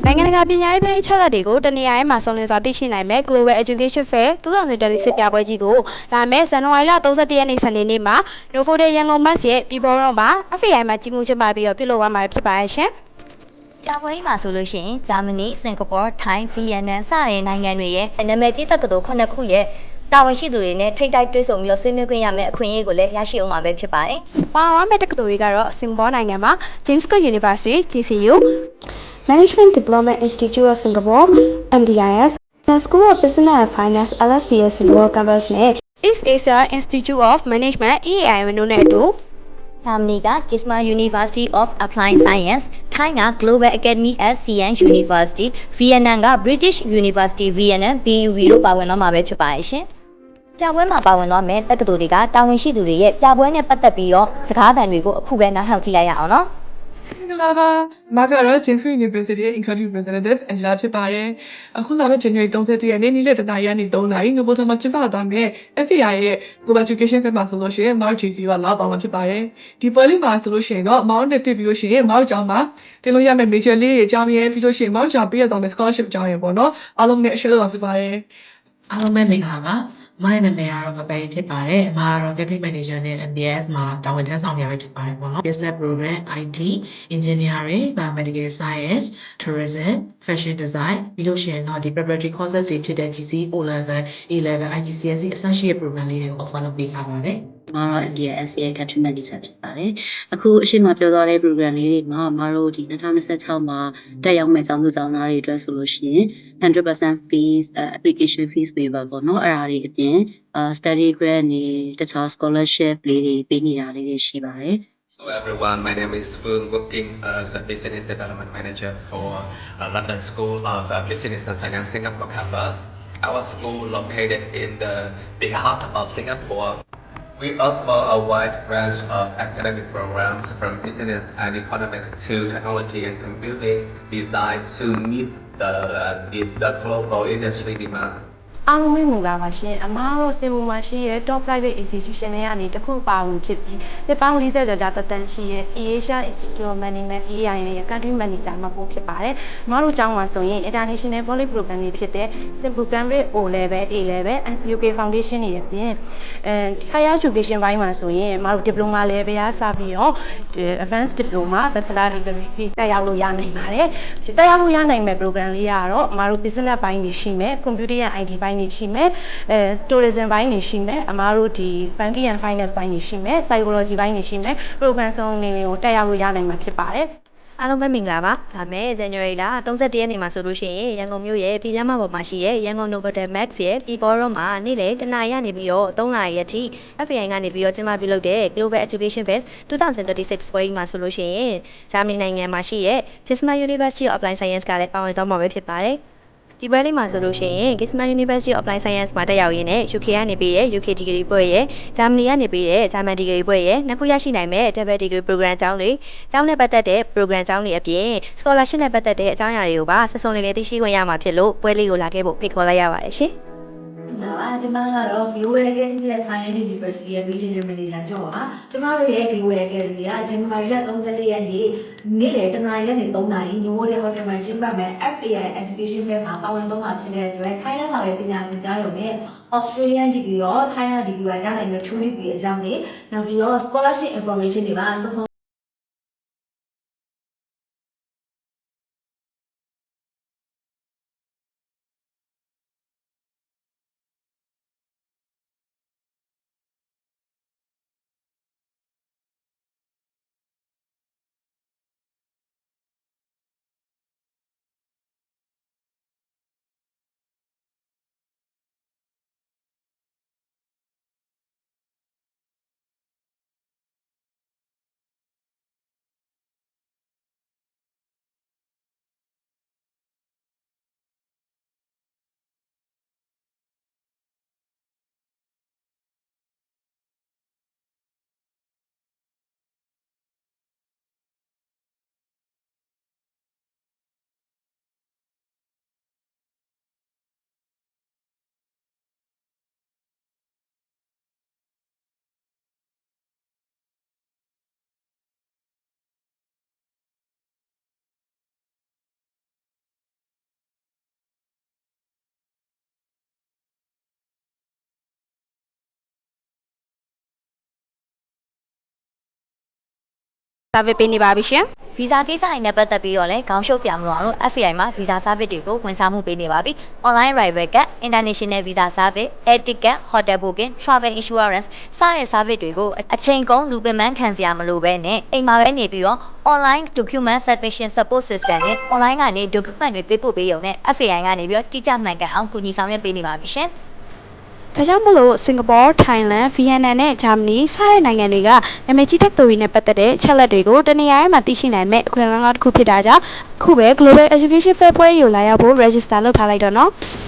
နိုင်ငံတကာပညာရေးသင်အချက်အလက်တွေကိုတနေရာရဲ့မှာစုံလင်စွာသိရှိနိုင်မဲ့ Global Education Fair 2026ပြပွဲကြီးကိုလာမယ့်ဇန်နဝါရီလ31ရက်နေ့စနေနေ့မှာ Novotel ရန်ကုန်ဘတ်ရဲ့ပြည်ပေါ်တော့မှာ FAI မှာကြီးမှုကျင်းပပြီးတော့ပြုလုပ်သွားမှာဖြစ်ပါရဲ့ရှင်။ပြပွဲမှာဆိုလို့ရှိရင်ဂျာမနီ၊စင်ကာပူ၊ထိုင်း၊ဗီယက်နမ်စတဲ့နိုင်ငံတွေရဲ့နာမည်ကြီးတက္ကသိုလ်9ခုရဲ့တာဝန်ရှိသူတွေနဲ့ထိပ်တိုက်တွေ့ဆုံပြီးတော့ဆွေးနွေးခွင့်ရမယ့်အခွင့်အရေးကိုလည်းရရှိအောင်မှာပဲဖြစ်ပါတယ်။ပါဝင်မဲ့တက္ကသိုလ်တွေကတော့စင်ကာပူနိုင်ငံမှာ James Cook University GCU Management Development Institute of Singapore MDIS The School of Business and Finance LSBS Singapore Campus နဲ့ East Asia Institute of Management EAI တို့နဲ့အတူဂျာမနီက Gisma University of Applied Science ထိုင်းက Global Academy at Siam University ဗီယက်နမ်က British University Vietnam BUV တို့ပါဝင်တော့မှာပဲဖြစ်ပါရဲ့ရှင်။ပြပွဲမှာပါဝင်တော့မယ်တက္ကသိုလ်တွေကတာဝန်ရှိသူတွေရဲ့ပြပွဲနဲ့ပတ်သက်ပြီးတော့စကားသံတွေကိုအခုပဲနားထောင်ကြည့်လိုက်ရအောင်နော်။မာကတော့ James University ရဲ့ Incoming Representative Angela ဖြစ်ပါတယ်။အခုလာမယ့် January 30ရက်နေ့နေ့လယ်တနာရီကနေ3နာရီ Novotel မှာကျင်းပသွားမယ့် FAI ရဲ့ Global Education Fair မှာဆိုလို့ရှိရင် March GC ကလာပါမှာဖြစ်ပါတယ်။ဒီပွဲလေးမှာဆိုလို့ရှိရင်တော့မောင်နဲ့တွေ့ပြီးလို့ရှိရင်မောင်ကျောင်းမှာတင်လို့ရမယ့် major လေးတွေအကြောင်းရင်းပြီးလို့ရှိရင်မောင်ကျောင်းပြရသွားမယ့် scholarship အကြောင်းရင်းပေါ့နော်။အားလုံးနဲ့ share လုပ်ဖြစ်ပါတယ်။အားလုံးပဲမင်္ဂလာပါ။မိုင်းနာမည်ကတော့မပိုင်ဖြစ်ပါတယ်။အမကတော့ Deputy Manager နဲ့ MBS မှာတာဝန်ထမ်းဆောင်နေရဖြစ်ပါတယ်ပေါ့နော်။ Business Program, IT, Engineering, Biomedical Science, Tourism, Fashion Design ပြီးလို့ရှိရင်တော့ဒီ Preparatory Courses တွေဖြစ်တဲ့ GC, O-Level, A-Level, IGCSE အစရှိတဲ့ program လေးတွေကို offer လုပ်ပေးထားပါတယ်။မတော် NDS ရဲ့ Country Manager ဖြစ်ပါတယ်။အခုအရှိမပြောသွားတဲ့ program လေးတွေမှာမတော်ဒီ2026မှာတက်ရောက်မဲ့ကျောင်းသူကျောင်းသားတွေအတွက်ဆိုလို့ရှိရင် 100% fees application fees waiver ပေါ့နော်အဲ့ဒါတွေအပြင်study grant တွေတခြား scholarship လေးတွေပေးနေတာလေးတွေရှိပါတယ် So everyone, my name is Phương, working as a Business Development Manager for London School of Business and Finance Singapore campus. Our school located in the big heart of Singapore. We offer a wide range of academic programs from business and economics to technology and computing designed to meet the global industry demand. အားလုံးမင်္ဂလာပါရှင်အမားတို့စင်မူမှာရှိရဲ့ top private institution တွေကနေတခုပါဝင်ဖြစ်ပြီးနှစ်ပေါင်း40ကျော်ကြာသက်တမ်းရှိရဲ့ Asia Institute of Management EAI ရဲ့ Country Manager မှာပို့ဖြစ်ပါတယ်အမားတို့ကျောင်းမှာဆိုရင် International Poly Program တွေဖြစ်တဲ့ Simple Cambridge O Level A Level NCUK Foundation တွေအပြင်Higher Education ဘိုင်းမှာဆိုရင်အမားတို့ Diploma Level အားစပြီးတော့ Advanced Diploma Bachelor Degree တက်ရောက်လို့ရနိုင်ပါတယ်တက်ရောက်လို့ရနိုင်မဲ့ program လေးကတော့အမားတို့ Business ဘိုင်းတွေရှိမယ် Computer နဲ့ IT ဘိုင်းရှိမယ်tourism ဘိုင်းနေရှိမယ်အမားတို့ဒီ banking and finance ဘိုင်းနေရှိမယ် psychology ဘိုင်းနေရှိမယ် program စုံနေကိုတက်ရောက်လို့ရနိုင်မှာဖြစ်ပါတယ်အားလုံးပဲမင်္ဂလာပါဒါမဲ့ January လ31ရက်နေ့မှာဆိုလို့ရှိရင်ရန်ကုန်မြို့ရဲ့ပြည်သားမပေါ်မှာရှိတဲ့ရန်ကုန် Novotel Max ရဲ့ပြည်ပေါ်တော့မှာနေ့လေတနာရီကနေပြီးတော့3နာရီအထိ FAI ကနေပြီးတော့ကျင်းပပြုလုပ်တဲ့ Global Education Fest 2026ပွဲမှာဆိုလို့ရှိရင်ဂျာမနီနိုင်ငံမှာရှိတဲ့ Gisma University of Applied Science ကလည်းပါဝင်တော့မှာပဲဖြစ်ပါတယ်ဒီပွဲလေးမှာဆိုလို့ရှိရင် Gisma University of Applied Science မှာတက်ရောက်ရင်းနဲ့ UK ကနေပြီးတဲ့ UK Degree ဘွဲ့ရဲ့ဂျာမနီကနေပြီးတဲ့ဂျာမန် Degree ဘွဲ့ရဲ့နှစ်ခုရရှိနိုင်မဲ့ Double Degree Program ကျောင်းတွေကျောင်းနဲ့ပတ်သက်တဲ့ Program ကျောင်းတွေအပြင် Scholarship နဲ့ပတ်သက်တဲ့အကြောင်းအရာတွေကိုပါဆက်စုံလေးလေးသိရှိခွင့်ရမှာဖြစ်လို့ပွဲလေးကိုလာခဲ့ဖို့ဖိတ်ခေါ်လိုက်ရပါတယ်ရှင်ကျမကတော့ Global Academy at Siam University ရဲ့ Regional Manager ကျော်ပါကျမတို့ရဲ့ Global Academy က January 31ရက်နေ့နေ့လယ်တနာရီကနေ3နာရီ Novotel Hotel မှာကျင်းပမယ် FAI Education Fair မှာပါဝင်တော့မှာဖြစ်တဲ့အတွက်ထိုင်းနိုင်ငံရဲ့ပညာသင်ကြားရုံနဲ့ Australian Degree ရောထိုင်းနိုင်ငံ Degree ရနိုင်တဲ့ 2 week အကြောင်းနဲ့နောက်ပြီးတော့ Scholarship Information တွေကစစ service ပေးနေပါပြီရှင် ဗီဇာကိစ္စတွေနဲ့ပတ်သက်ပြီးတော့လည်းခေါင်းရှုပ်စရာမလိုအောင်လို့ FAI မှာဗီဇာ service တွေကိုဝန်ဆောင်မှုပေးနေပါပြီ။ online arrival က international visa service, air ticket, hotel booking, travel insurance စတဲ့ service တွေကိုအချိန်ကုန်လူပင်ပန်းခံစရာမလိုဘဲနဲ့အိမ်မှာပဲနေပြီးတော့ online document submission support system နဲ့ online ကနေ document တွေပေးပို့ပေးရုံနဲ့ FAI ကနေပြီးတော့တိကျမှန်ကန်အောင်ကူညီဆောင်ရွက်ပေးနေပါပြီရှင်။ ဒါကြောင့်မလို့စင်ကာပူ၊ထိုင်းလန်၊ဗီယက်နမ်နဲ့ဂျာမနီစတဲ့နိုင်ငံတွေကနာမည်ကြီး technology နဲ့ပတ်သက်တဲ့ချက်လက်တွေကိုတနေရာထဲမှာသိရှိနိုင်မဲ့အခွင့်အလမ်းတစ်ခုဖြစ်တာကြောင့်အခုပဲ Global Education Fair ပွဲကိုလာရောက်ဖို့ register လုပ်ထားလိုက်တော့နော်။